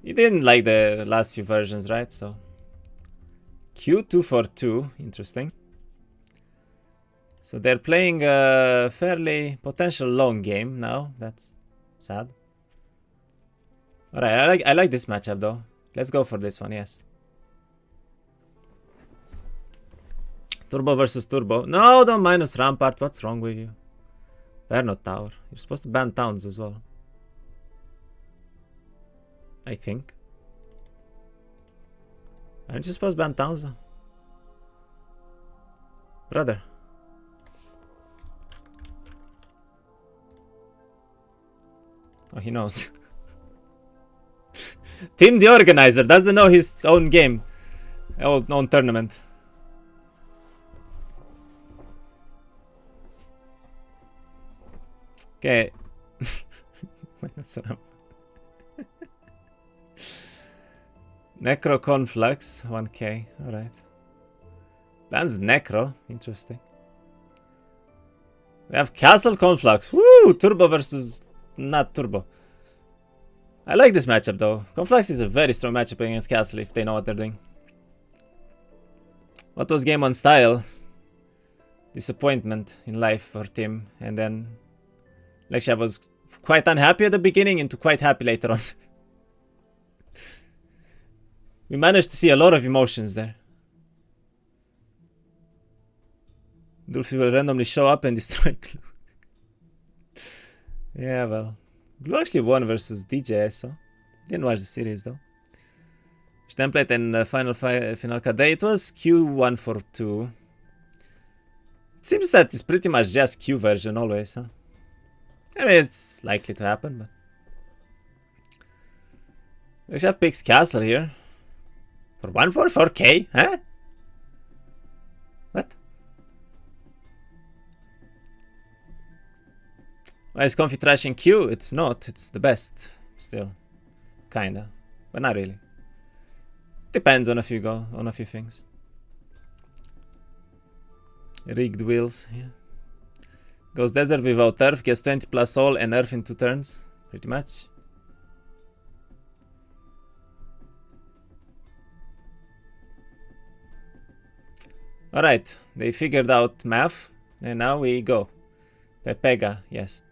You didn't like the last few versions, right? So Q242, interesting. So they're playing a fairly potential long game now. That's sad. Alright, I like this matchup though. Let's go for this one, yes. Turbo versus Turbo. No, don't minus Rampart. What's wrong with you? They're not tower. You're supposed to ban towns as well. I think. Aren't you supposed to ban towns though? Brother. Oh, he knows. Team the organizer doesn't know his own game. Own tournament. Okay. Necro Conflux, 1k, alright. Bans Necro, interesting. We have Castle Conflux. Woo! Turbo versus not Turbo. I like this matchup though. Conflux is a very strong matchup against Castle if they know what they're doing. What was game on style? Disappointment in life for Tim, and then lexiav was quite unhappy at the beginning into quite happy later on. We managed to see a lot of emotions there. Dulfi will randomly show up and destroy Glue. Yeah, well. Glue actually won versus DJ, I saw. Didn't watch the series though. Which template and final card day? It was Q142. It seems that it's pretty much just Q version always, huh? I mean, it's likely to happen, but... lexiav picks Castle here. For 144k? Huh? What? Why is Comfy trashing Q? It's not. It's the best. Still. Kinda. But not really. Depends on a few things. Rigged wheels. Yeah. Goes desert without turf. Gets 20 plus all and earth in 2 turns. Pretty much. Alright. They figured out math. And now we go. Pepega. Yes.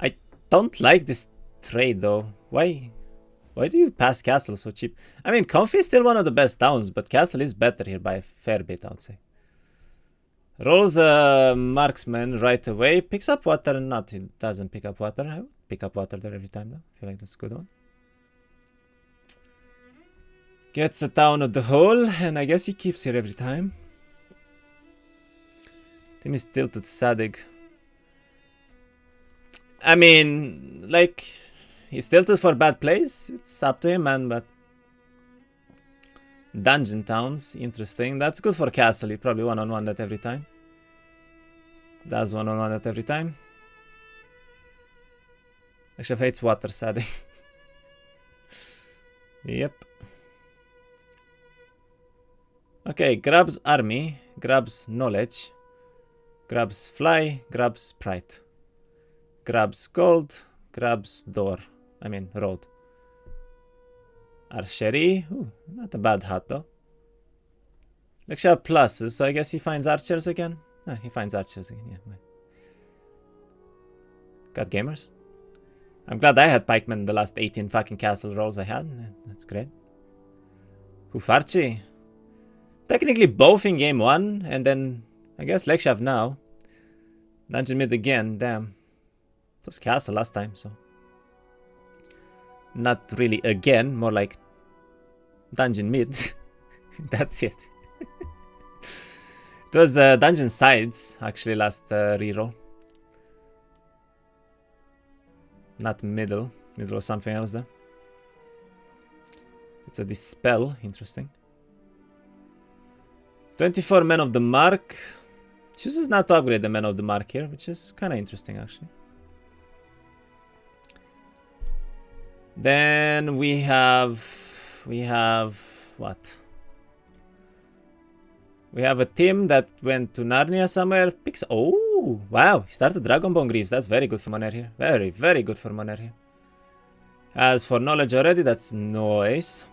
I don't like this trade though. Why do you pass Castle so cheap? I mean, Comfy is still one of the best towns, but Castle is better here by a fair bit, I would say. Rolls a marksman right away. Picks up water. Not, it doesn't pick up water. I would pick up water there every time though. I feel like that's a good one. Gets a town of the hole, and I guess he keeps here every time. Team is tilted Sadig. I mean, like, he's tilted for bad plays. It's up to him, man, but... Dungeon towns, interesting. That's good for Castle. He probably one-on-one that every time. Does one-on-one that every time. Actually, hates water, Sadig. Yep. Okay, grabs army, grabs knowledge, grabs fly, grabs sprite, grabs gold, grabs door. I mean road. Archery, ooh, not a bad hat though. lexiav pluses, so I guess he finds archers again. Ah, he finds archers again. Yeah. Got gamers. I'm glad I had pikemen the last 18 fucking castle rolls I had. That's great. Hufarchi. Technically both in game 1, and then I guess lexiav now. Dungeon mid again, damn. It was castle last time, so. Not really again, more like dungeon mid. That's it. It was dungeon sides, actually, last reroll. Not middle. Middle was something else there. It's a dispel, interesting. 24 men of the mark. Chooses not to upgrade the men of the mark here, which is kind of interesting actually. Then we have what? We have a team that went to Narnia somewhere. Picks Ooh, wow. He started Dragon Bone Greaves. That's very good for Moner here. Very, very good for Moner here. As for knowledge already, that's noise.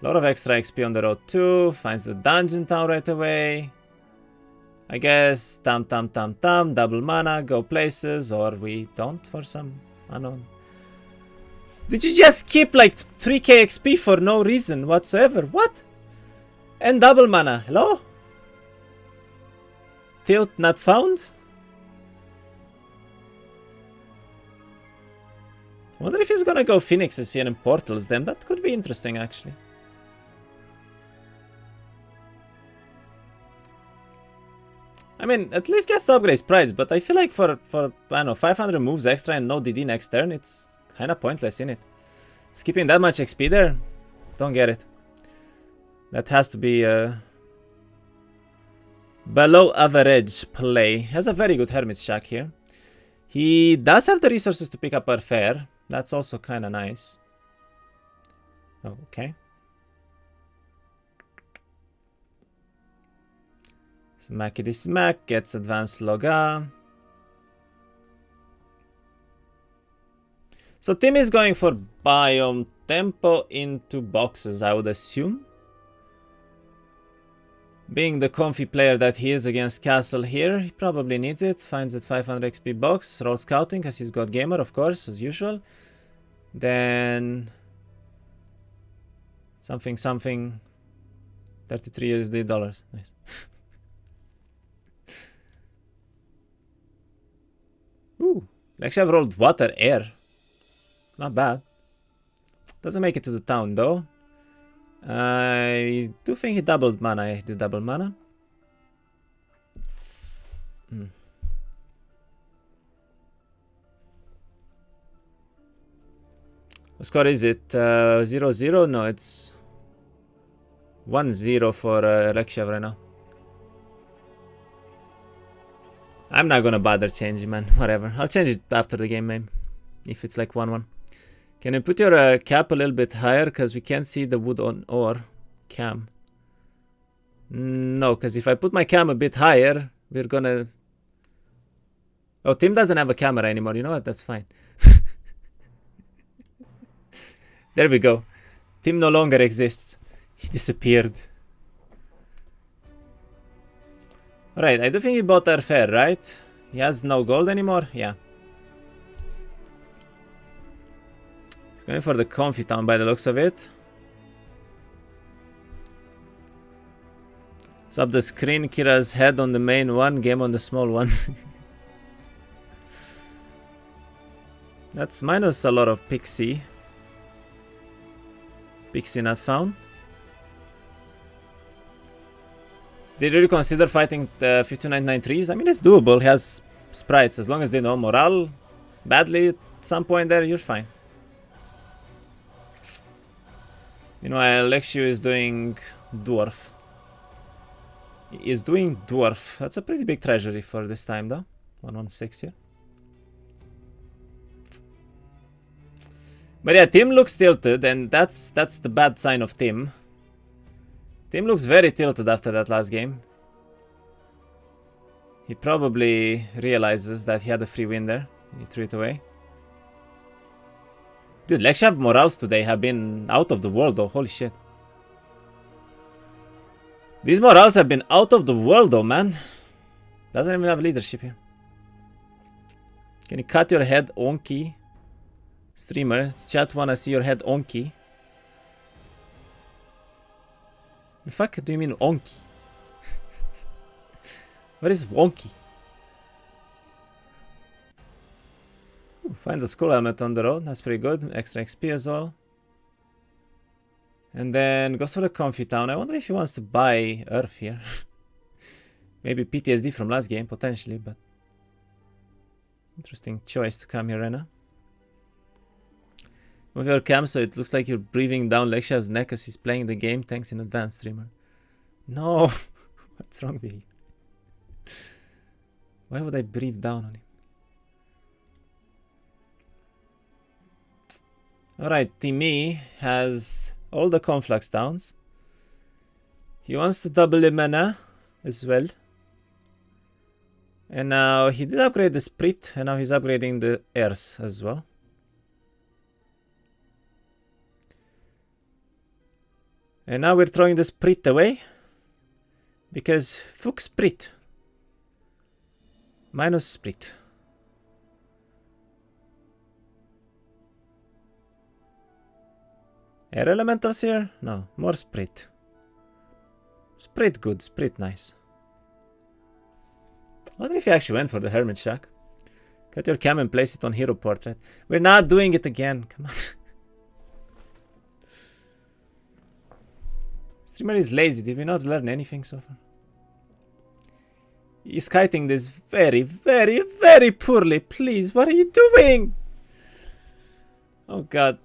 A lot of extra XP on the road too. Finds the dungeon town right away. I guess tam, double mana, go places, or we don't for some unknown. Did you just keep like 3k XP for no reason whatsoever? What? And double mana, hello? Tilt not found? I wonder if he's gonna go Phoenixes here and Portals then. That could be interesting actually. I mean, at least gets to upgrade his price, but I feel like for I don't know, 500 moves extra and no DD next turn, it's kind of pointless, isn't it? Skipping that much XP there? Don't get it. That has to be below average play. Has a very good Hermit Shack here. He does have the resources to pick up our fare. That's also kind of nice. Oh, okay. Smackety smack, gets advanced Loga. So Tim is going for biome tempo into boxes, I would assume. Being the comfy player that he is against Castle here, he probably needs it. Finds it 500 XP box, roll scouting because he's got gamer, of course, as usual. Then something 33 USD dollars. Nice. Ooh, lexiav rolled water air. Not bad. Doesn't make it to the town though. I do think he doubled mana. He did double mana. What score is it? 0-0? No, it's 1-0 for lexiav right now. I'm not gonna bother changing, man. Whatever. I'll change it after the game, maybe. If it's like 1-1. Can you put your cap a little bit higher? Because we can't see the wood on ore. Cam. No, because if I put my cam a bit higher, we're gonna... Oh, Tim doesn't have a camera anymore. You know what? That's fine. There we go. Tim no longer exists. He disappeared. Alright, I do think he bought our fare, right? He has no gold anymore? Yeah. He's going for the comfy town by the looks of it. Sub the screen, Kira's head on the main one, game on the small one. That's minus a lot of pixie. Pixie not found. Did you consider fighting the 5993s? I mean, it's doable. He has sprites. As long as they know morale badly at some point there, you're fine. Meanwhile, Lexio is doing dwarf. He is doing dwarf. That's a pretty big treasury for this time, though. 116 here. But yeah, Tim looks tilted, and that's the bad sign of Tim. Tim looks very tilted after that last game. He probably realizes that he had a free win there. And he threw it away. Dude, lexiav morals today have been out of the world though. Holy shit. These morals have been out of the world though, man. Doesn't even have leadership here. Can you cut your head onky? Streamer, chat wanna see your head onky. The fuck do you mean onky? What is wonky? Ooh, finds a skull helmet on the road. That's pretty good. Extra XP as well. And then goes for the comfy town. I wonder if he wants to buy Earth here. Maybe PTSD from last game, potentially, but... Interesting choice to come here right now. Move your cam so it looks like you're breathing down lexiav's neck as he's playing the game. Thanks in advance, streamer. No! What's wrong with you? Why would I breathe down on him? Alright, Timmy has all the conflux towns. He wants to double the mana as well. And now he did upgrade the Sprit, and now he's upgrading the Airs as well. And now we're throwing the Sprit away. Because fuck Sprit. Minus Sprit. Air elementals here? No, more Sprit. Sprit good, Sprit nice. I wonder if you actually went for the Hermit Shack. Get your cam and place it on Hero Portrait. We're not doing it again, come on. Streamer is lazy, did we not learn anything so far? He's kiting this very, very, very poorly. Please, what are you doing? Oh god.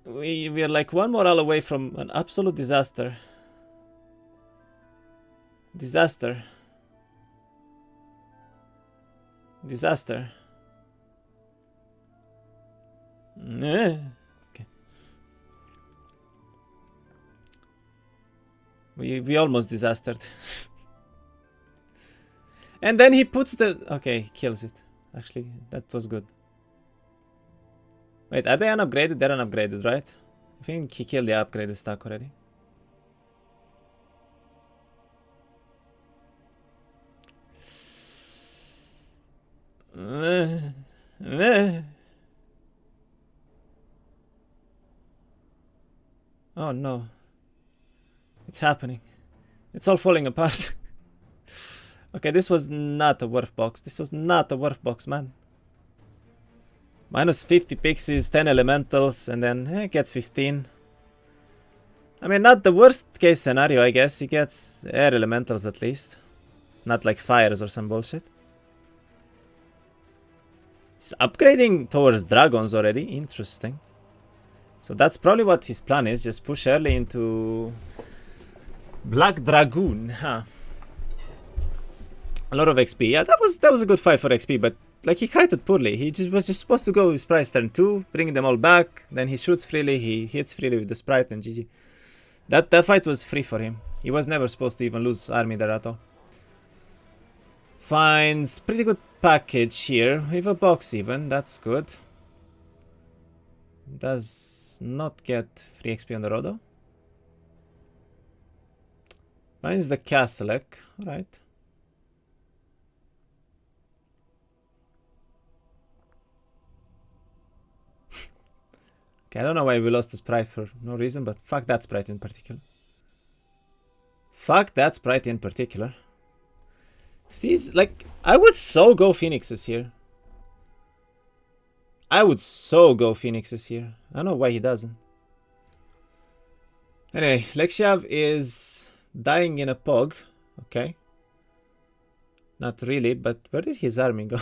We are like one morale away from an absolute disaster. Disaster. Disaster. Okay. We almost disastered. And then he puts the... Okay, he kills it. Actually, that was good. Wait, are they unupgraded? They're unupgraded, right? I think he killed the upgraded stack already. Oh no. It's happening. It's all falling apart. Okay, this was not a worth box. This was not a worth box, man. Minus 50 pixies, 10 elementals, and then he gets 15. I mean, not the worst case scenario, I guess. He gets air elementals at least. Not like fires or some bullshit. He's upgrading towards dragons already. Interesting. So that's probably what his plan is. Just push early into Black Dragoon. Huh. A lot of XP. Yeah, that was a good fight for XP, but like he kited poorly. He was just supposed to go with Sprites turn 2, bring them all back, then he shoots freely, he hits freely with the Sprite and GG. That fight was free for him. He was never supposed to even lose army there at all. Finds pretty good package here, with a box even, that's good. Does not get free XP on the road though. Finds the Castlek, alright. Okay, I don't know why we lost the Sprite for no reason, but fuck that Sprite in particular. Fuck that Sprite in particular. See, like, I would so go Phoenixes here. I would so go Phoenixes here. I don't know why he doesn't. Anyway, lexiav is dying in a pog. Okay. Not really, but where did his army go?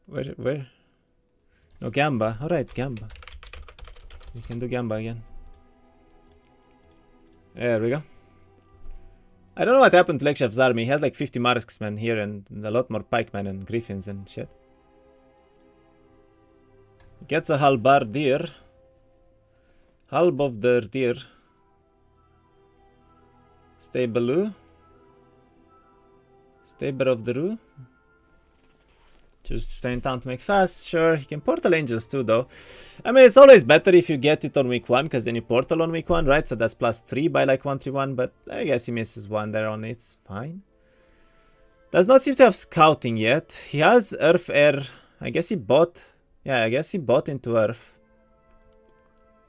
Where? No, Gamba. Alright, Gamba. We can do Gamba again. There we go. I don't know what happened to Lexiav's army. He has like 50 marksmen here and a lot more pikemen and griffins and shit. He gets a halbardier. Halb of the deer. Stable. Staber of the Roo. Just stay in town to make fast. Sure, he can portal angels too though. I mean, it's always better if you get it on week 1, because then you portal on week 1, right? So that's +3 by like 131, but I guess he misses 1 there on it. It's fine. Does not seem to have scouting yet. He has earth air. I guess he bought. Yeah, I guess he bought into earth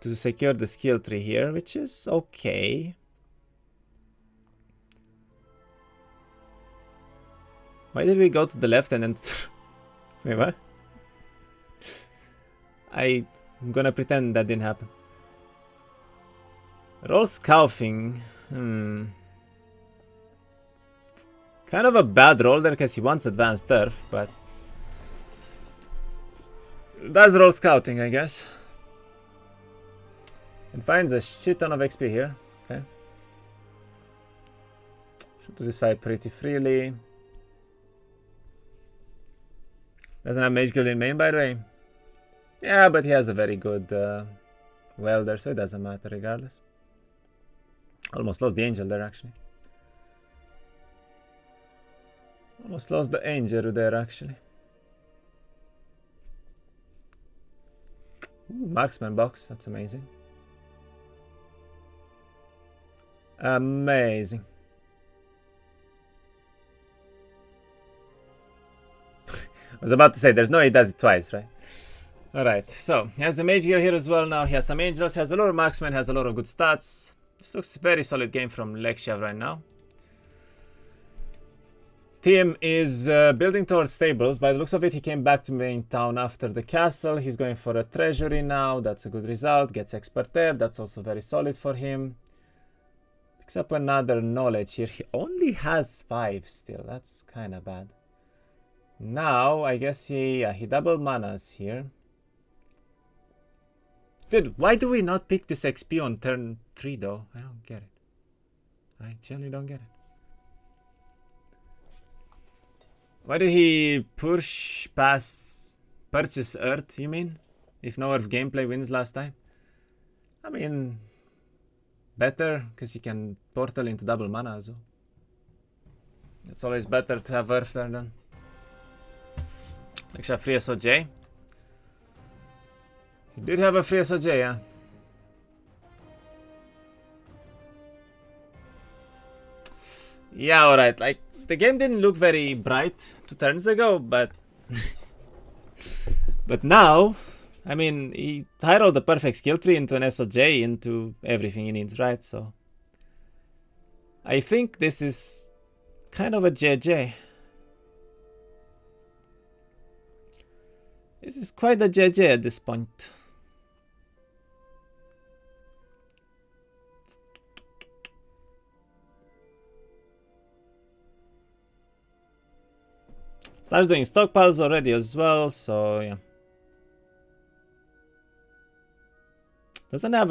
to secure the skill tree here, which is okay. Why did we go to the left and then... Wait, what? I'm gonna pretend that didn't happen. Roll scouting. Kind of a bad roll there because he wants advanced turf, but... does roll scouting, I guess. And finds a shit ton of XP here. Okay. Should do this fight pretty freely. Doesn't have Mage Guild in main, by the way. Yeah, but he has a very good welder, so it doesn't matter regardless. Almost lost the angel there, actually. Almost lost the Angel there, actually. Ooh, marksman box, that's amazing. Amazing. I was about to say, there's no way he does it twice, right? Alright, so he has a mage gear here as well now. He has some angels, he has a lot of marksman, has a lot of good stats. This looks very solid game from lexiav right now. Team is building towards stables. By the looks of it, he came back to main town after the castle. He's going for a treasury now. That's a good result. Gets expert there. That's also very solid for him. Picks up another knowledge here. He only has 5 still. That's kind of bad. Now, I guess he double manas here. Dude, why do we not pick this XP on turn 3 though? I don't get it. I genuinely don't get it. Why did he push past purchase Earth, you mean? If no Earth gameplay wins last time? I mean, better, because he can portal into double mana as well. It's always better to have Earth there then. Like free SOJ. He did have a free SOJ, yeah. Yeah, alright, like, the game didn't look very bright 2 turns ago, but but now, I mean, he high rolled the perfect skill tree into an SOJ, into everything he needs, right? So I think this is kind of a JJ. This is quite a JJ at this point. Starts doing stockpiles already as well, so yeah. Doesn't have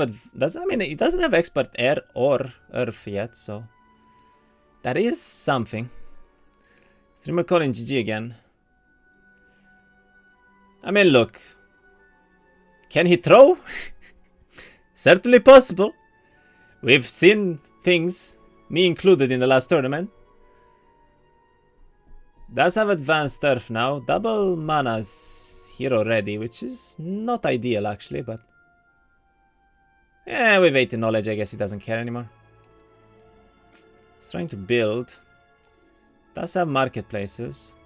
he doesn't have expert air or earth yet, so that is something. Streamer calling GG again. I mean, look. Can he throw? Certainly possible. We've seen things, me included, in the last tournament. Does have advanced turf now. Double manas here already, which is not ideal actually, but yeah, with 80 knowledge, I guess he doesn't care anymore. He's trying to build. Does have marketplaces.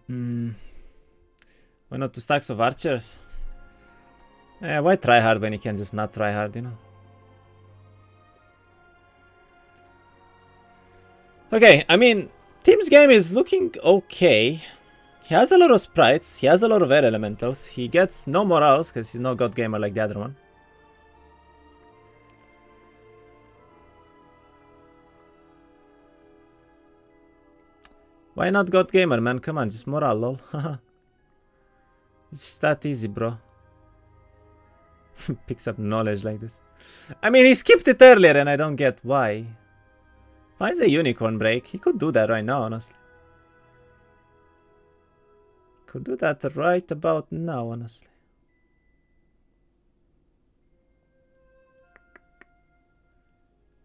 Why not 2 stacks of archers? Yeah, why try hard when you can just not try hard, you know? Okay, I mean, Team's game is looking okay. He has a lot of sprites, he has a lot of air elementals, he gets no morals because he's no god gamer like the other one. Why not god gamer, man? Come on, just morale, lol. It's just that easy, bro. Picks up knowledge like this. I mean, he skipped it earlier and I don't get why. Why is a unicorn break? He could do that right now, honestly. Could do that right about now, honestly.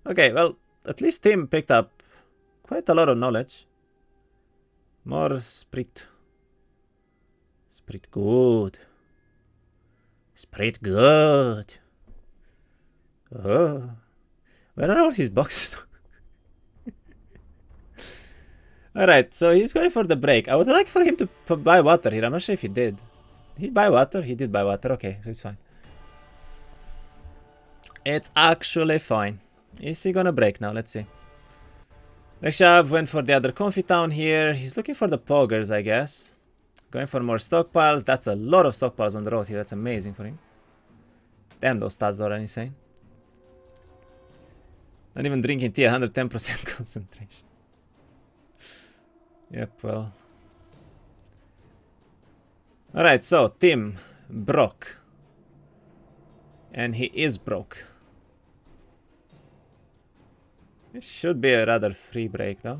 Okay, well, at least Tim picked up quite a lot of knowledge. More sprit. Sprit good. Sprit good. Oh. Where are all his boxes? Alright, so he's going for the break. I would like for him to buy water here. I'm not sure if he did. Did he buy water? He did buy water. Okay, so it's fine. It's actually fine. Is he gonna break now? Let's see. lexiav went for the other comfy town here. He's looking for the poggers, I guess. Going for more stockpiles. That's a lot of stockpiles on the road here. That's amazing for him. Damn, those stats are insane. Not even drinking tea, 110% concentration. Yep, well. Alright, so Tim broke. And he is broke. This should be a rather free break though.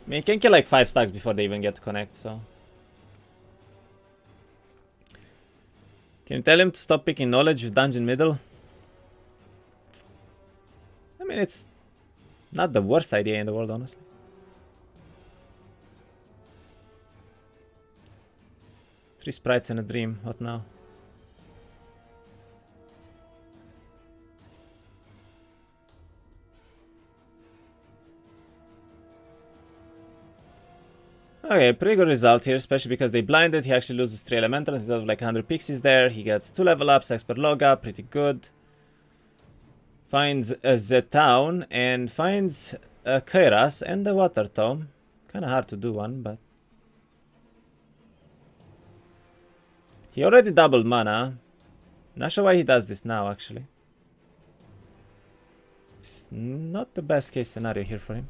I mean, you can kill like 5 stacks before they even get to connect, so. Can you tell him to stop picking knowledge with dungeon middle? I mean, it's not the worst idea in the world, honestly. Three sprites and a dream. What now? Okay, pretty good result here, especially because they blinded. He actually loses 3 elementals instead of like 100 pixies there. He gets 2 level ups, expert log up, pretty good. Finds the town and finds Kairas and the water tome. Kind of hard to do one, but he already doubled mana. Not sure why he does this now, actually. It's not the best case scenario here for him.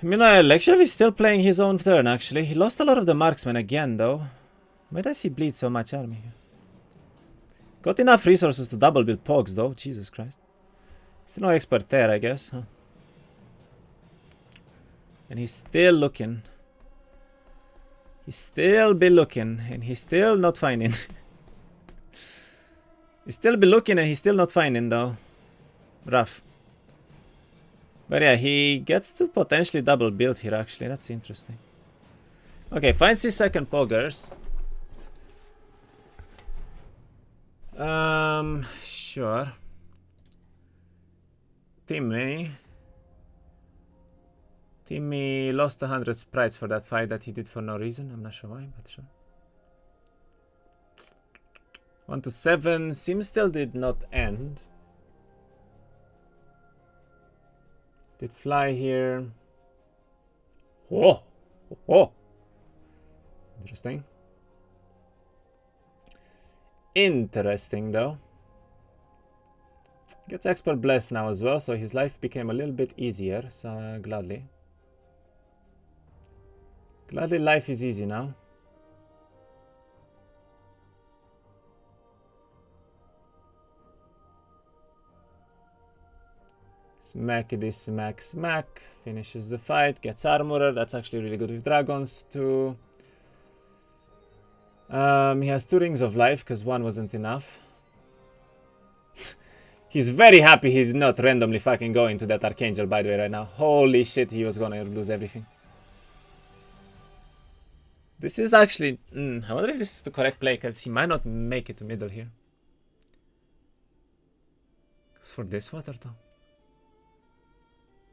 Meanwhile, lexiav is still playing his own turn, actually. He lost a lot of the marksmen again, though. Why does he bleed so much army here? Got enough resources to double build pogs, though. Jesus Christ. Still no expert there, I guess. Huh? And he's still looking. He's still be looking, and he's still not finding. He's still be looking, and he's still not finding, though. Rough. But yeah, he gets to potentially double build here, actually. That's interesting. Okay, finds his second poggers. Sure. Timmy lost 100 sprites for that fight that he did for no reason. I'm not sure why, but sure. 1 to 7. Sim still did not end. Did fly here. Oh! Oh! Interesting. Interesting, though. Gets expert bless now as well, so his life became a little bit easier, so gladly. Gladly life is easy now. Smackity smack smack. Finishes the fight, gets armorer. That's actually really good with dragons too. He has 2 rings of life because 1 wasn't enough. He's very happy he did not randomly fucking go into that Archangel, by the way, right now. Holy shit, he was gonna lose everything. This is actually... I wonder if this is the correct play, because he might not make it to middle here. Because for this water, though.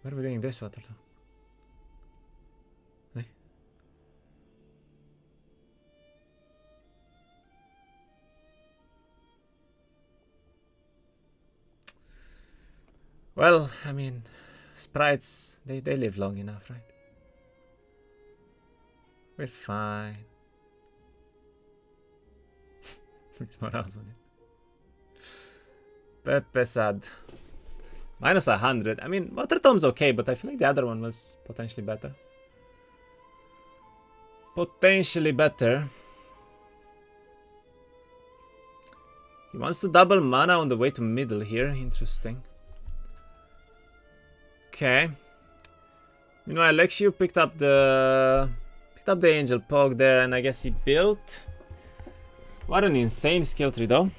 Where are we doing this water, though? Hey? Well, I mean, sprites, they live long enough, right? We're fine. It's morals on it. Pepe sad. Minus 100. I mean, Water Tome's okay, but I feel like the other one was potentially better. Potentially better. He wants to double mana on the way to middle here. Interesting. Okay. Meanwhile, Lexiu picked up the Angel Pog there, and I guess he built. What an insane skill tree, though.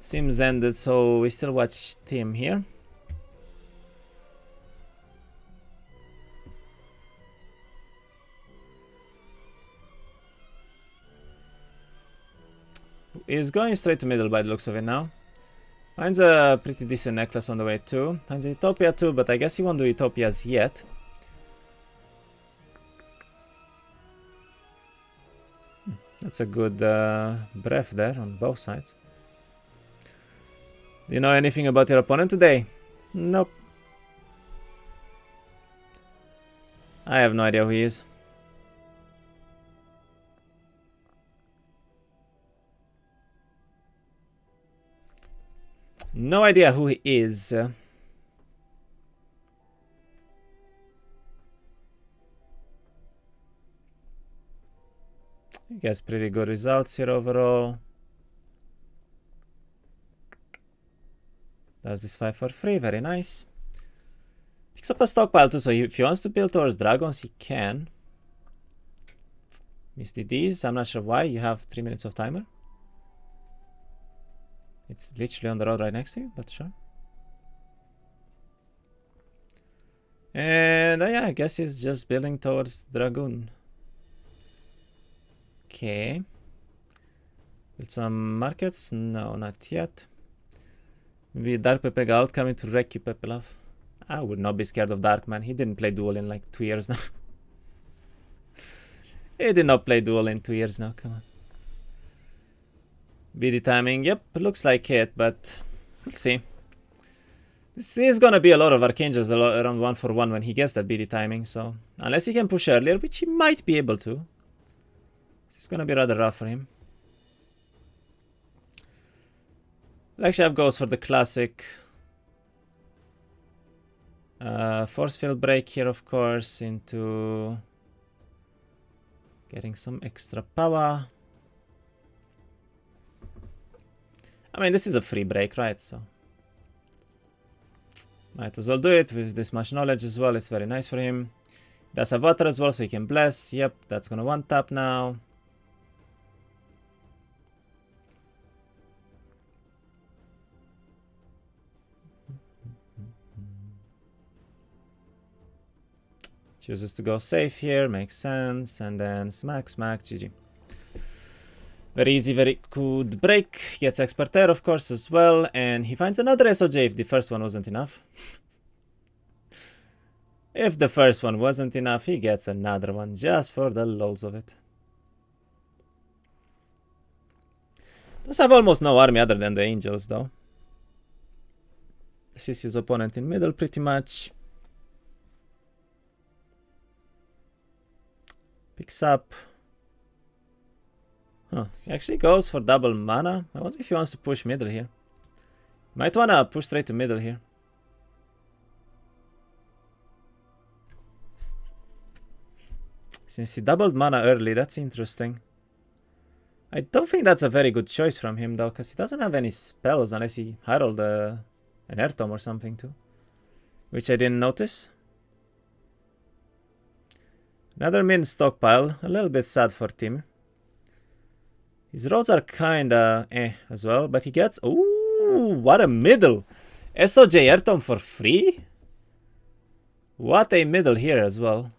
Sims ended, so we still watch Tim here. He's going straight to middle by the looks of it now. Finds a pretty decent necklace on the way too. Finds a Utopia too, but I guess he won't do Utopias yet. That's a good breath there on both sides. Do you know anything about your opponent today? Nope. I have no idea who he is. No idea who he is. I guess pretty good results here overall. Does this fight for free? Very nice. Picks up a stockpile too, so if he wants to build towards dragons, he can. Misty D's. I'm not sure why. You have 3 minutes of timer. It's literally on the road right next to you, but sure. And yeah, I guess he's just building towards Dragoon. Okay. Build some markets? No, not yet. Maybe Dark Pepe Gold coming to wreck you, Pepe Love. I would not be scared of Dark, man. He didn't play duel in like 2 years now. He did not play duel in 2 years now, come on. BD timing, yep, looks like it, but we'll see. This is gonna be a lot of Archangels around 1-for-1 when he gets that BD timing, so unless he can push earlier, which he might be able to, this is gonna be rather rough for him. lexiav goes for the classic force field break here, of course, into getting some extra power. I mean, this is a free break, right? So might as well do it with this much knowledge as well. It's very nice for him. Does have water as well, so he can bless. Yep, that's gonna one tap now. Chooses to go safe here, makes sense, and then smack, smack, GG. Very easy, very good break. Gets expert air, of course, as well, and he finds another SOJ if the first one wasn't enough. If the first one wasn't enough, he gets another one just for the lols of it. Does have almost no army other than the angels, though. This is his opponent in middle, pretty much. Picks up. Huh. He actually goes for double mana. I wonder if he wants to push middle here. Might wanna push straight to middle here. Since he doubled mana early, that's interesting. I don't think that's a very good choice from him, though, because he doesn't have any spells unless he herald an air tome or something, too. Which I didn't notice. Another min stockpile. A little bit sad for Tim. His roads are kinda as well, but he gets... Ooh, what a middle! SOJ air tome for free? What a middle here as well.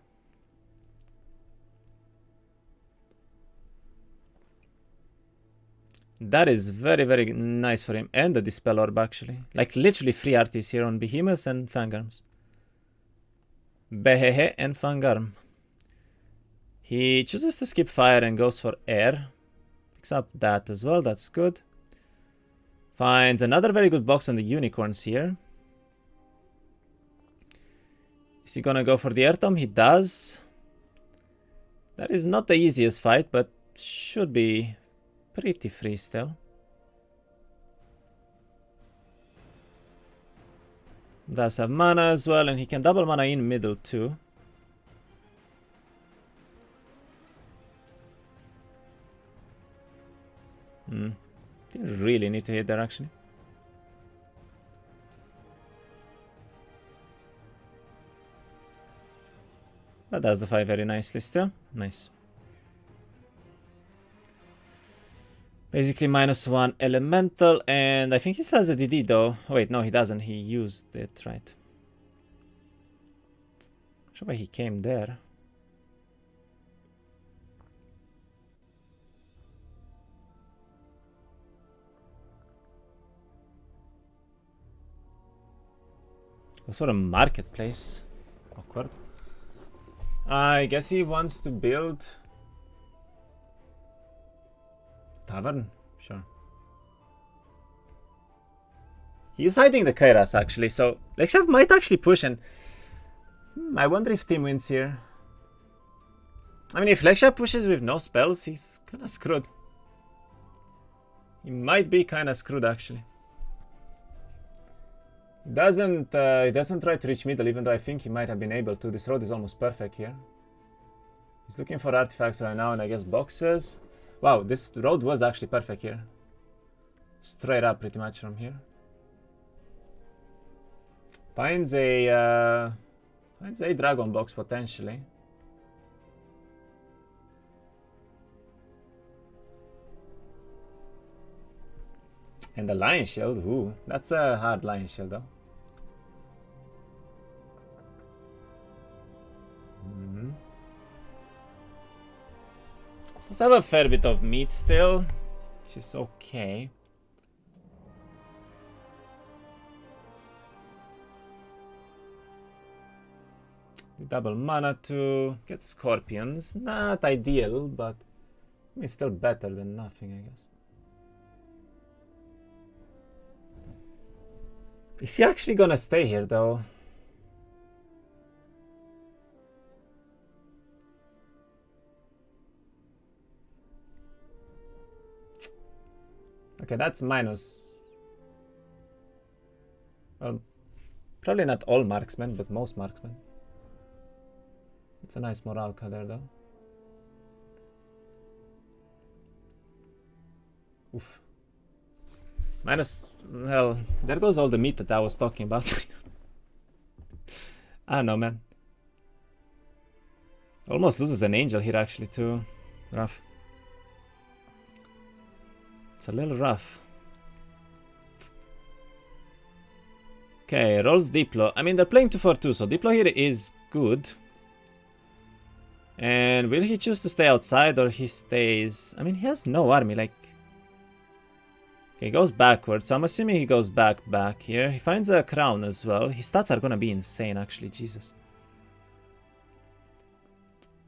That is very, very nice for him. And the Dispel Orb, actually. Like, literally free artists here on Behemoths and Fangarms. Behehe and Fangarm. He chooses to skip fire and goes for air. Picks up that as well, that's good. Finds another very good box on the unicorns here. Is he gonna go for the air tome? He does. That is not the easiest fight, but should be pretty free still. Does have mana as well, and he can double mana in middle too. Didn't really need to hit there actually. But does the fight very nicely still. Nice. Basically -1 elemental, and I think he still has a DD though. Oh, wait, no, he doesn't. He used it, right? Not sure why he came there. Goes for a marketplace. Awkward. I guess he wants to build tavern, sure. He's hiding the Kairas actually, so lexiav might actually push, and I wonder if Tim wins here. I mean, if lexiav pushes with no spells, he's kinda screwed. He might be kinda screwed actually. He doesn't try to reach middle, even though I think he might have been able to. This road is almost perfect here. He's looking for artifacts right now, and I guess boxes. Wow, this road was actually perfect here. Straight up pretty much from here. Finds a dragon box potentially. And the lion shield, ooh, that's a hard lion shield though. Let's have a fair bit of meat still, which is okay. Double mana to get scorpions. Not ideal, but it's still better than nothing, I guess. Is he actually gonna stay here though? Okay, that's minus. Well, probably not all marksmen, but most marksmen. It's a nice morale there though. Oof. Minus, well, there goes all the meat that I was talking about. I don't know, man. Almost loses an angel here actually too. Rough. It's a little rough. Okay, rolls Diplo. I mean, they're playing 2-4-2, so Diplo here is good. And will he choose to stay outside or he stays? I mean, he has no army, like... Okay, he goes backwards, so I'm assuming he goes back here. He finds a crown as well. His stats are gonna be insane, actually, Jesus.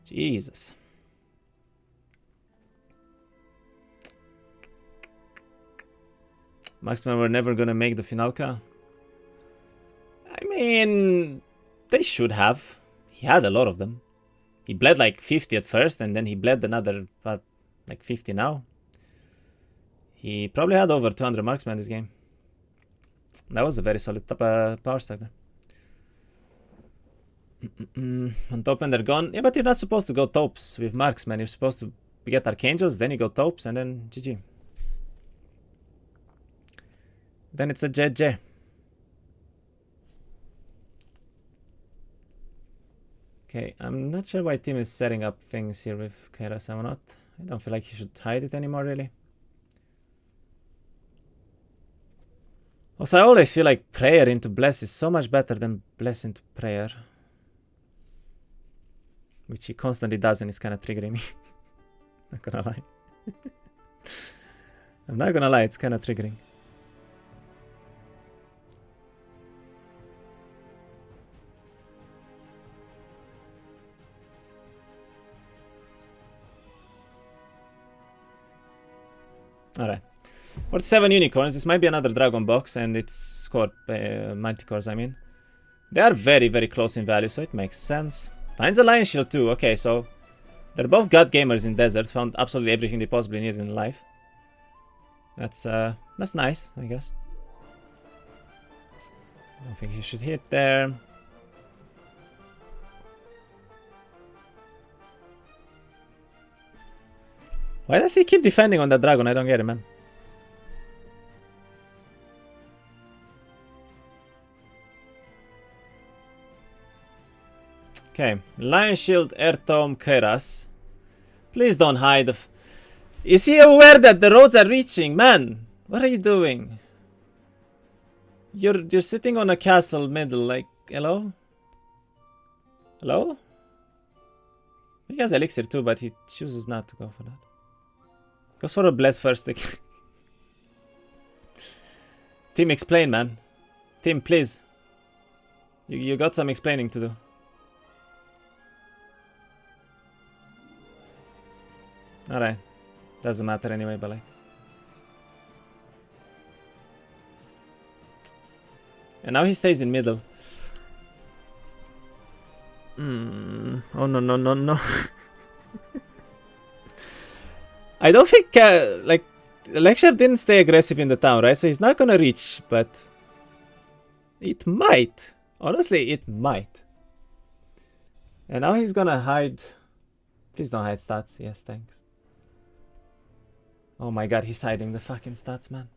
Jesus. Marksmen were never gonna make the Finalka. I mean, they should have. He had a lot of them. He bled like 50 at first, and then he bled another, what, like 50 now. He probably had over 200 marksmen this game. That was a very solid power stack there. On top and they're gone. Yeah, but you're not supposed to go taupes with marksmen. You're supposed to get archangels, then you go taupes, and then GG. Then it's a JJ. Okay, I'm not sure why team is setting up things here with Kaira Samanot. I don't feel like he should hide it anymore, really. Also, I always feel like prayer into bless is so much better than bless into prayer. Which he constantly does and it's kind of triggering me. Not gonna lie. I'm not gonna lie, it's kind of triggering. Alright. 47 unicorns. This might be another dragon box, and it's scored manticores, I mean. They are very, very close in value, so it makes sense. Finds a lion shield too. Okay, so they're both god gamers in desert. Found absolutely everything they possibly needed in life. That's nice, I guess. Don't think he should hit there. Why does he keep defending on that dragon? I don't get it, man. Okay, Lion Shield, Air Tome, Keras. Please don't hide. Is he aware that the roads are reaching? Man, what are you doing? You're sitting on a castle middle, like, hello? Hello? He has elixir too, but he chooses not to go for that. Goes for a bless first. Team, explain, man. Team, please. You got some explaining to do. Alright. Doesn't matter anyway, but like. And now he stays in middle. Oh no, no, no, no. I don't think, like, lexiav didn't stay aggressive in the town, right? So he's not gonna reach, but it might. Honestly, it might. And now he's gonna hide. Please don't hide stats. Yes, thanks. Oh my god, he's hiding the fucking stats, man.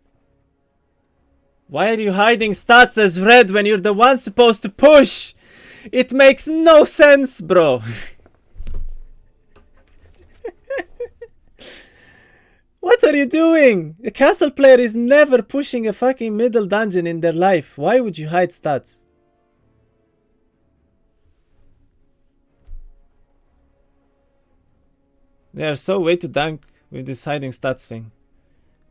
Why are you hiding stats as red when you're the one supposed to push? It makes no sense, bro. What are you doing? A castle player is never pushing a fucking middle dungeon in their life. Why would you hide stats? They are so way to dunk with this hiding stats thing.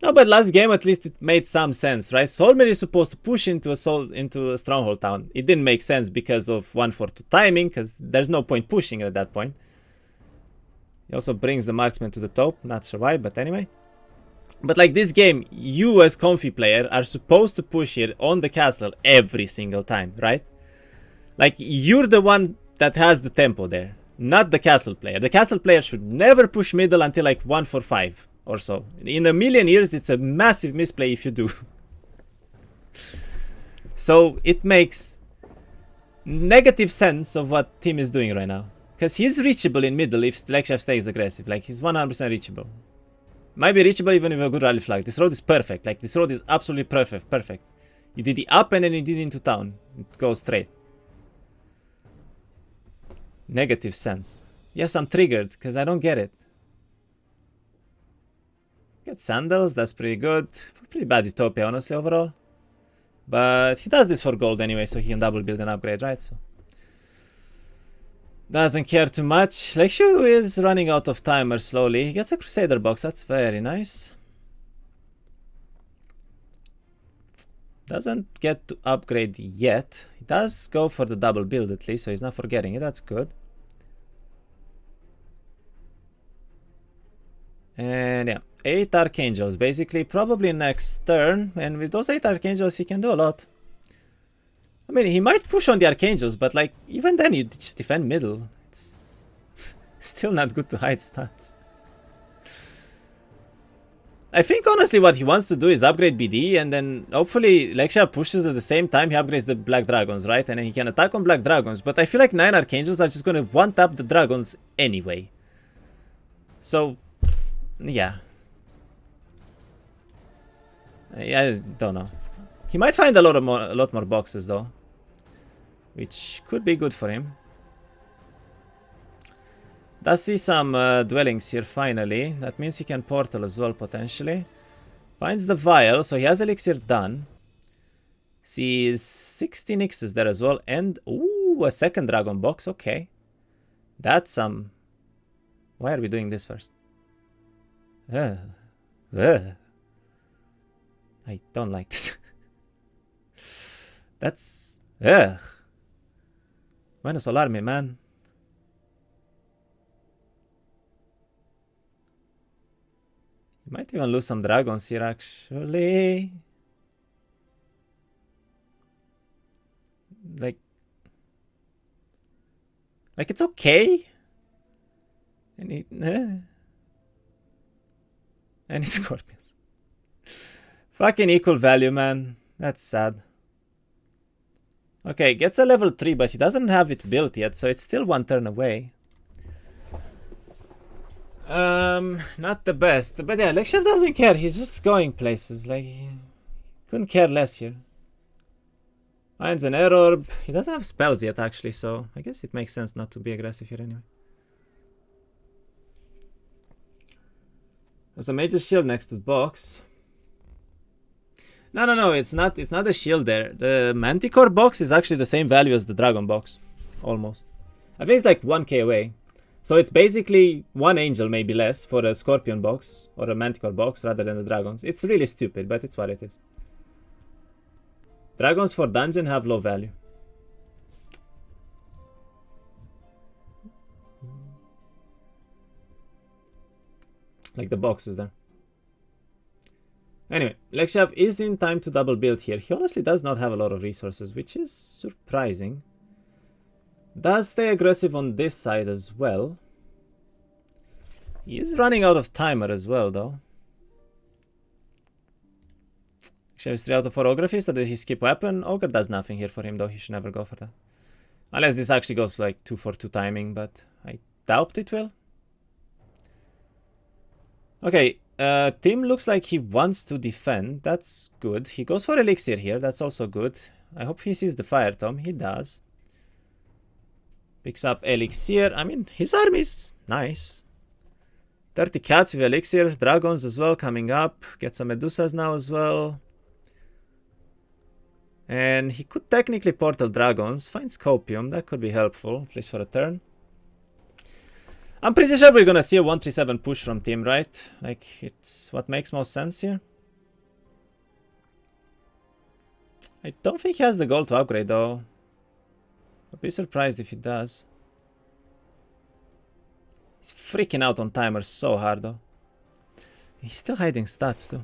No, but last game at least it made some sense, right? Solmer is supposed to push into a stronghold town. It didn't make sense because of 1-4-2 timing, because there's no point pushing at that point. He also brings the marksman to the top, not sure why, but anyway. But like this game, you as comfy player are supposed to push here on the castle every single time, right? Like you're the one that has the tempo there, not the castle player. The castle player should never push middle until like 1-4-5 or so. In a million years, it's a massive misplay if you do. So it makes negative sense of what team is doing right now. Because he's reachable in middle if lexiav stays aggressive. Like he's 100% reachable. Might be reachable even with a good rally flag. This road is perfect. Like this road is absolutely perfect. You did the up and then you did it into town. It goes straight. Negative sense. Yes, I'm triggered because I don't get it. Get sandals, that's pretty good. Pretty bad Utopia, honestly, overall. But he does this for gold anyway, so he can double build and upgrade, right? So doesn't care too much. Lexiav is running out of timer slowly. He gets a Crusader box, that's very nice. Doesn't get to upgrade yet. He does go for the double build at least, so he's not forgetting it, that's good. And yeah, 8 Archangels, basically probably next turn, and with those 8 Archangels he can do a lot. I mean, he might push on the Archangels, but like, even then you just defend middle. It's still not good to hide stats. I think honestly what he wants to do is upgrade BD, and then hopefully lexiav pushes at the same time he upgrades the Black Dragons, right? And then he can attack on Black Dragons, but I feel like 9 Archangels are just gonna one-tap the Dragons anyway. So, yeah. I don't know. He might find a lot more boxes though, which could be good for him. Does see some dwellings here finally. That means he can portal as well potentially. Finds the vial, so he has elixir done. Sees 16 X's there as well, and ooh, a second dragon box. Okay, that's some. Why are we doing this first? I don't like this. That's... Bueno, solarme, man. You might even lose some dragons here, actually. Like it's okay. Any scorpions. Fucking equal value, man. That's sad. Okay, gets a level 3, but he doesn't have it built yet, so it's still one turn away. Not the best. But yeah, lexiav doesn't care. He's just going places. Like, he couldn't care less here. Finds an air orb. He doesn't have spells yet, actually, so I guess it makes sense not to be aggressive here anyway. There's a major shield next to the box. No, it's not a shield there. The Manticore box is actually the same value as the Dragon box. Almost. I think it's like 1k away. So it's basically one angel, maybe less, for a Scorpion box or a Manticore box rather than the Dragons. It's really stupid, but it's what it is. Dragons for dungeon have low value. Like the boxes there. Anyway, lexiav is in time to double build here. He honestly does not have a lot of resources, which is surprising. Does stay aggressive on this side as well. He is running out of timer as well, though. Lexiav is 3 out of 4 Ography, so did he skip weapon? Ogre does nothing here for him, though. He should never go for that. Unless this actually goes like 2-4-2 timing, but I doubt it will. Okay, Tim looks like he wants to defend. That's good. He goes for elixir here. That's also good. I hope he sees the fire tome. He does. Picks up elixir. I mean, his army is nice. 30 cats with elixir, dragons as well coming up. Get some medusas now as well. And he could technically portal dragons. Find scopium, that could be helpful, at least for a turn. I'm pretty sure we're gonna see a 1-3-7 push from team, right? Like, it's what makes most sense here. I don't think he has the gold to upgrade though. I'd be surprised if he does. He's freaking out on timers so hard though. He's still hiding stats too.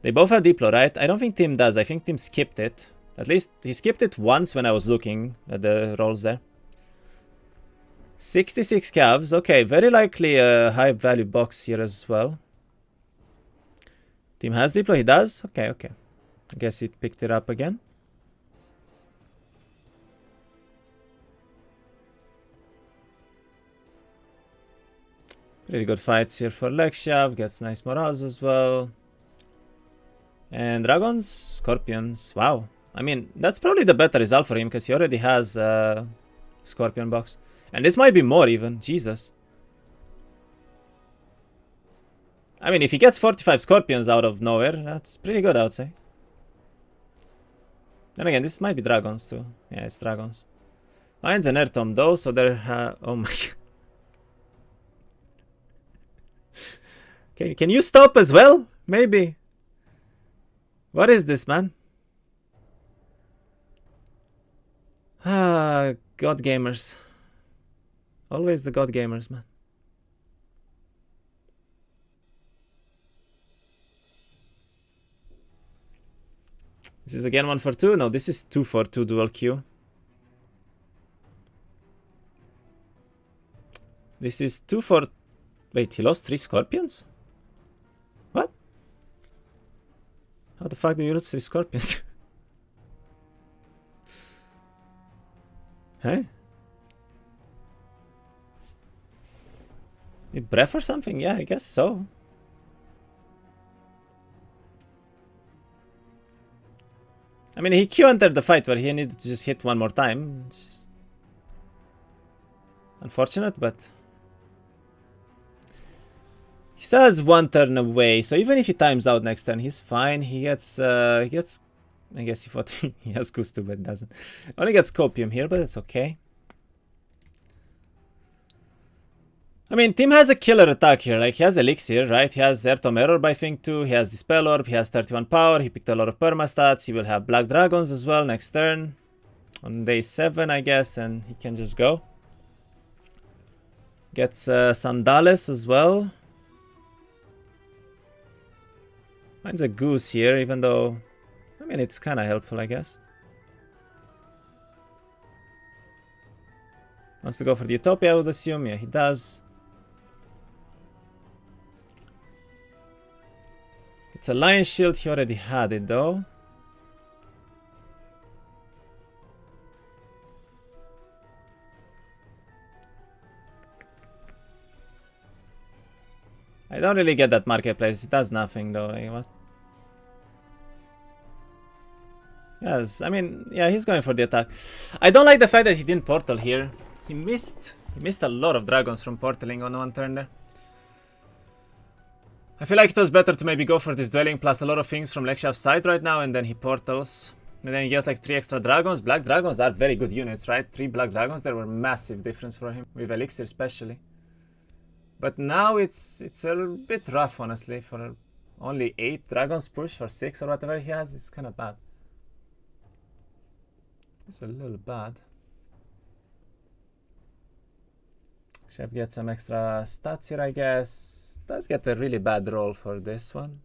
They both have Diplo, right? I don't think team does. I think team skipped it. At least he skipped it once when I was looking at the rolls there. 66 calves. Okay, very likely a high value box here as well. Team has Diplo. He does? Okay, okay. I guess he picked it up again. Pretty good fights here for lexiav. Gets nice morals as well. And dragons, scorpions. Wow. I mean, that's probably the better result for him because he already has a scorpion box. And this might be more even. Jesus. I mean, if he gets 45 scorpions out of nowhere, that's pretty good, I would say. Then again, this might be dragons too. Yeah, it's dragons. Lions and Airtom though, so they're... oh my god. Can you stop as well? Maybe. What is this, man? Ah, god gamers. Always the god gamers, man. This is again 1 for 2? No, this is 2 for 2 dual Q. This is 2 for... Wait, he lost 3 scorpions? What? How the fuck do you lose 3 scorpions? Hey? Need breath or something? Yeah, I guess so. I mean, he Q entered the fight where he needed to just hit one more time. It's just unfortunate, but... He still has 1 turn away, so even if he times out next turn, he's fine. He gets... I guess he thought he has Kustu, but doesn't. Only gets Copium here, but it's okay. I mean, team has a killer attack here. Like, he has Elixir, right? He has Airtom Error by Thing 2. He has Dispel Orb. He has 31 power. He picked a lot of perma stats. He will have Black Dragons as well next turn. On day 7, I guess, and he can just go. Gets Sandales as well. Finds a Goose here, even though... I mean, it's kind of helpful, I guess. Wants to go for the Utopia, I would assume. Yeah, he does. It's a Lion Shield. He already had it, though. I don't really get that marketplace. It does nothing, though. Like, what? Yes, I mean, yeah, he's going for the attack. I don't like the fact that he didn't portal here. He missed a lot of dragons from portaling on 1 turn there. I feel like it was better to maybe go for this dueling plus a lot of things from lexiav's side right now, and then he portals. And then he gets like 3 extra dragons. Black dragons are very good units, right? 3 black dragons, there were massive difference for him, with elixir especially. But now it's a bit rough, honestly, for only 8 dragons push for 6 or whatever he has. It's kind of bad. It's a little bad. Chef gets some extra stats here, I guess. Does get a really bad roll for this one.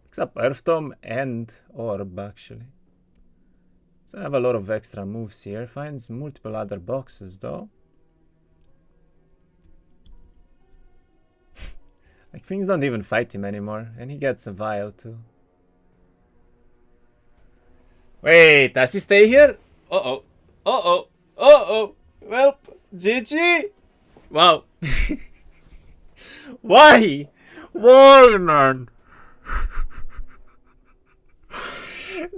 Picks up Earth Tome and Orb, actually. Doesn't have a lot of extra moves here. Finds multiple other boxes, though. Like, things don't even fight him anymore. And he gets a vial, too. Wait, does he stay here? Uh-oh. Uh-oh. Uh-oh. Well, GG. Wow. Why? Why, man?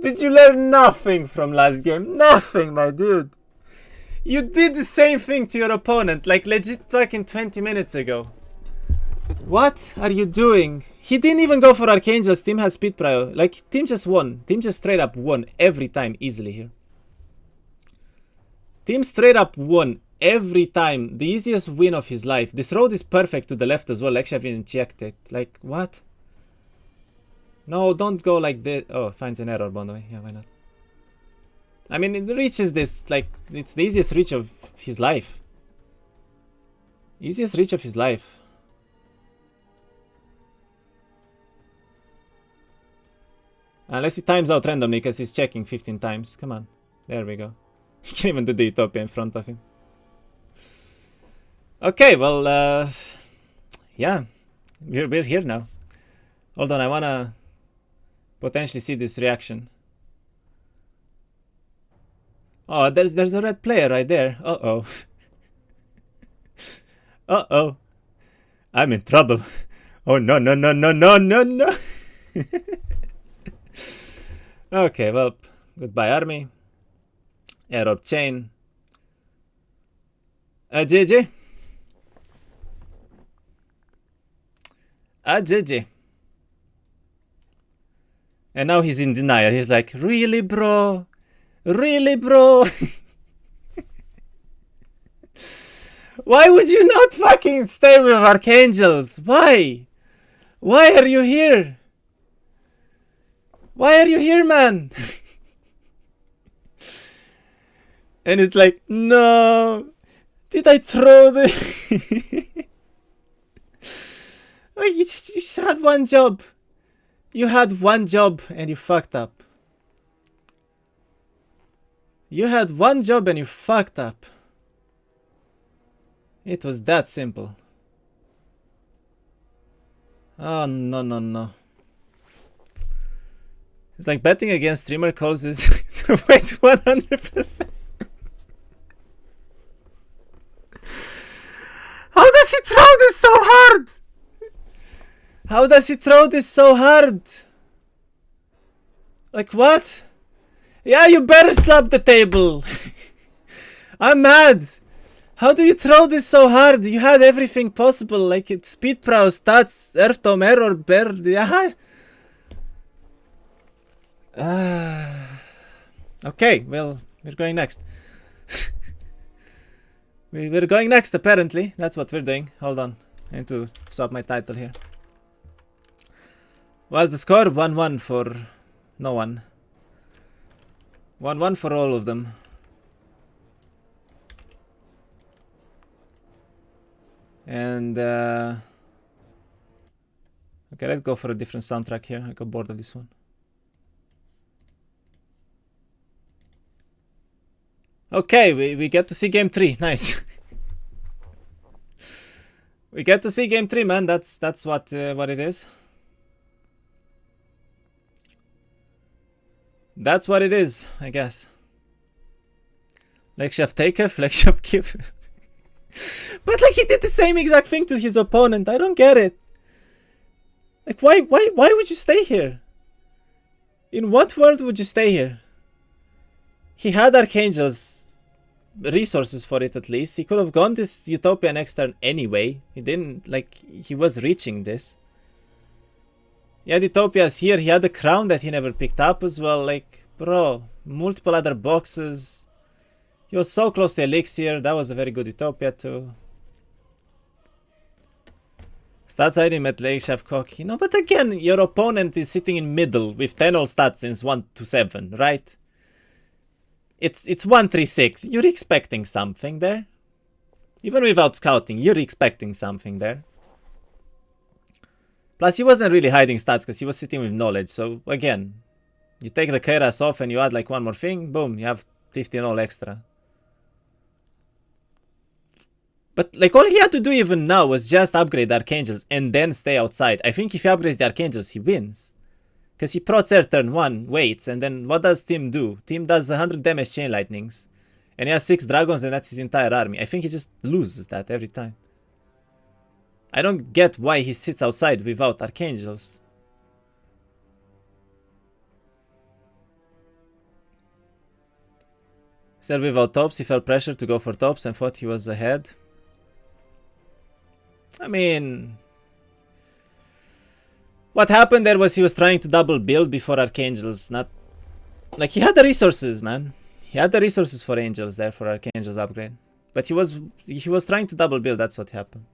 Did you learn nothing from last game? Nothing, my dude. You did the same thing to your opponent, like legit fucking 20 minutes ago. What are you doing? He didn't even go for Archangels. Team has speed prior. Like, team just won. Team just straight up won every time easily here. Team straight up won every time. The easiest win of his life. This road is perfect to the left as well. Lexiav even checked it. Like, what? No, don't go like this. Oh, finds an error, by the way. Yeah, why not? I mean, it reaches this, like, it's the easiest reach of his life. Easiest reach of his life. Unless he times out randomly because he's checking 15 times. Come on. There we go. He can even do the Utopia in front of him. Okay, well, yeah. We're here now. Hold on, I wanna potentially see this reaction. Oh, there's a red player right there. Uh-oh. Uh-oh. I'm in trouble. Oh, no, no, no, no, no, no, no. Okay, well, goodbye, army. Error chain. GG. GG. And now he's in denial. He's like, really, bro? Really, bro? Why would you not fucking stay with Archangels? Why? Why are you here? Why are you here, man? And it's like, no. Did I throw the... Like, you just had one job. You had one job and you fucked up. You had one job and you fucked up. It was that simple. Oh, no, no, no. It's like betting against streamer causes to wait 100%. How does he throw this so hard? How does he throw this so hard? Like, what? Yeah, you better slap the table. I'm mad. How do you throw this so hard? You had everything possible, like it's speed prow, stats, earth tome, error, bear. Yeah. Okay, well, we're going next. We're going next, apparently. That's what we're doing. Hold on. I need to swap my title here. What's the score? 1-1 for no one. 1-1 for all of them. And okay, let's go for a different soundtrack here. I got bored of this one. Okay, we get to see game 3. Nice. We get to see game 3, man. That's what it is. That's what it is, I guess. Lexiav takeoff, Lexiav give. But like he did the same exact thing to his opponent. I don't get it. Like why would you stay here? In what world would you stay here? He had Archangels resources for it at least. He could have gone this Utopia next turn anyway. He didn't, like, he was reaching this. He had Utopias here. He had a crown that he never picked up as well. Like, bro, multiple other boxes. He was so close to Elixir. That was a very good Utopia too. Stats item at lexiav cocky. No, but again, your opponent is sitting in middle with 10 all stats since 1 to 7, right? It's 136. You're expecting something there. Even without scouting, you're expecting something there. Plus, he wasn't really hiding stats because he was sitting with knowledge. So again, you take the Kairas off and you add like one more thing, boom, you have 15 all extra. But like all he had to do even now was just upgrade the Archangels and then stay outside. I think if he upgrades the Archangels, he wins. Because he prots air turn 1, waits, and then what does Team do? Team does 100 damage chain lightnings. And he has 6 dragons and that's his entire army. I think he just loses that every time. I don't get why he sits outside without Archangels. Instead without tops, he felt pressure to go for tops and thought he was ahead. I mean, what happened there was he was trying to double build before Archangels. Not like he had the resources, man. He had the resources for Angels there for Archangels upgrade, but he was trying to double build. That's what happened.